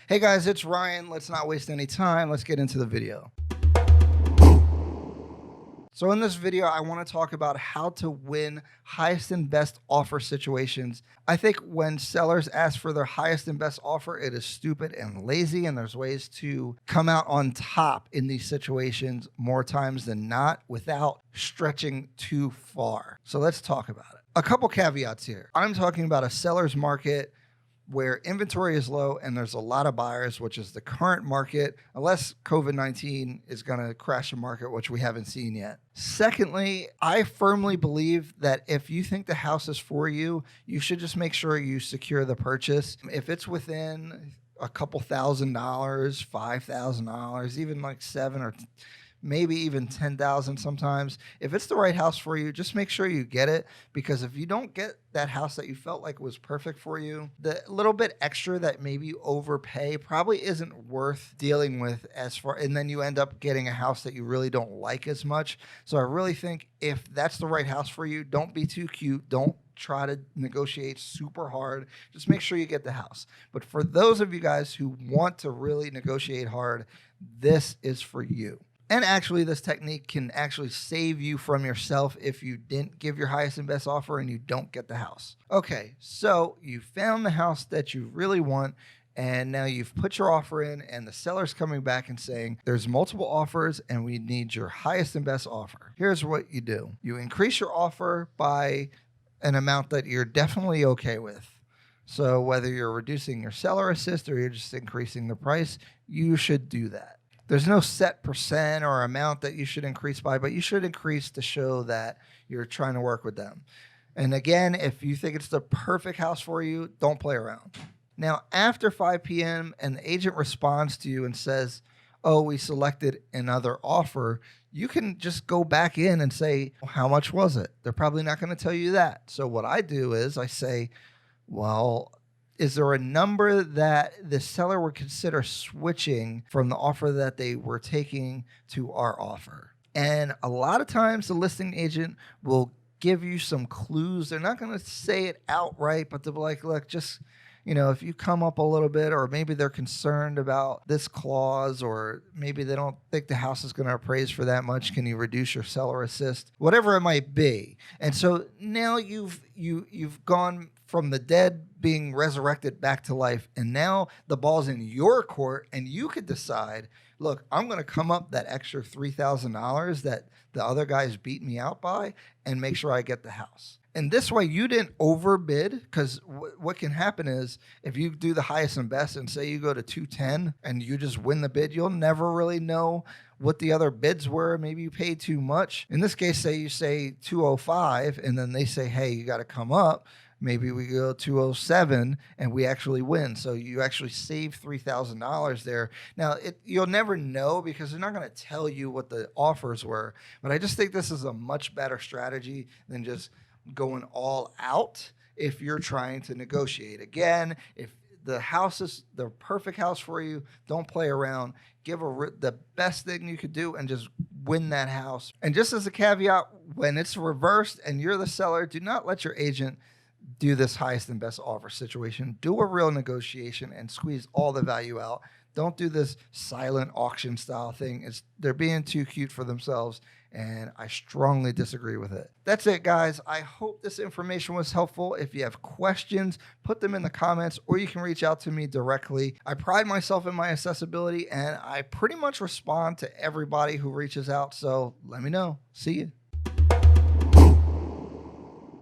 Hey guys, it's Ryan. Let's not waste any time. Let's get into the video. So in this video, I want to talk about how to win highest and best offer situations. I think when sellers ask for their highest and best offer, it is stupid and lazy, and there's ways to come out on top in these situations more times than not without stretching too far. So let's talk about it. A couple caveats here. I'm talking about a seller's market where inventory is low and there's a lot of buyers, which is the current market, unless COVID-19 is going to crash the market, which we haven't seen yet. Secondly, I firmly believe that if you think the house is for you, you should just make sure you secure the purchase. If it's within a couple $1,000, $5,000, even like $7,000 or maybe even $10,000 sometimes. If it's the right house for you, just make sure you get it, because if you don't get that house that you felt like was perfect for you, the little bit extra that maybe you overpay probably isn't worth dealing with and then you end up getting a house that you really don't like as much. So I really think if that's the right house for you, don't be too cute. Don't try to negotiate super hard. Just make sure you get the house. But for those of you guys who want to really negotiate hard, this is for you. And actually, this technique can actually save you from yourself if you didn't give your highest and best offer and you don't get the house. Okay, so you found the house that you really want, and now you've put your offer in, and the seller's coming back and saying, there's multiple offers and we need your highest and best offer. Here's what you do. You increase your offer by an amount that you're definitely okay with. So whether you're reducing your seller assist or you're just increasing the price, you should do that. There's no set percent or amount that you should increase by, but you should increase to show that you're trying to work with them. And again, if you think it's the perfect house for you, don't play around. Now, after 5 p.m. and the agent responds to you and says, oh, we selected another offer, you can just go back in and say, well, how much was it? They're probably not going to tell you that. So what I do is I say, well, is there a number that the seller would consider switching from the offer that they were taking to our offer? And a lot of times the listing agent will give you some clues. They're not going to say it outright, but they'll be like, look, just, if you come up a little bit, or maybe they're concerned about this clause, or maybe they don't think the house is going to appraise for that much. Can you reduce your seller assist? Whatever it might be. And so now you've gone from the dead being resurrected back to life, and now the ball's in your court, and you could decide, look, I'm going to come up that extra $3,000 that the other guys beat me out by and make sure I get the house. And this way you didn't overbid, because what can happen is if you do the highest and best and say you go to 210 and you just win the bid, you'll never really know what the other bids were. Maybe you paid too much. In this case, say you say 205 and then they say, hey, you got to come up. Maybe we go 207 and we actually win. So you actually save $3,000 there. Now, you'll never know because they're not going to tell you what the offers were. But I just think this is a much better strategy than just going all out if you're trying to negotiate. Again, if the house is the perfect house for you, don't play around. Give the best thing you could do and just win that house. And just as a caveat, when it's reversed and you're the seller, do not let your agent do this highest and best offer situation. Do a real negotiation and squeeze all the value out. Don't do this silent auction style thing. They're being too cute for themselves, and I strongly disagree with it. That's it, guys. I hope this information was helpful. If you have questions, put them in the comments, or you can reach out to me directly. I pride myself in my accessibility, and I pretty much respond to everybody who reaches out, so let me know. See you.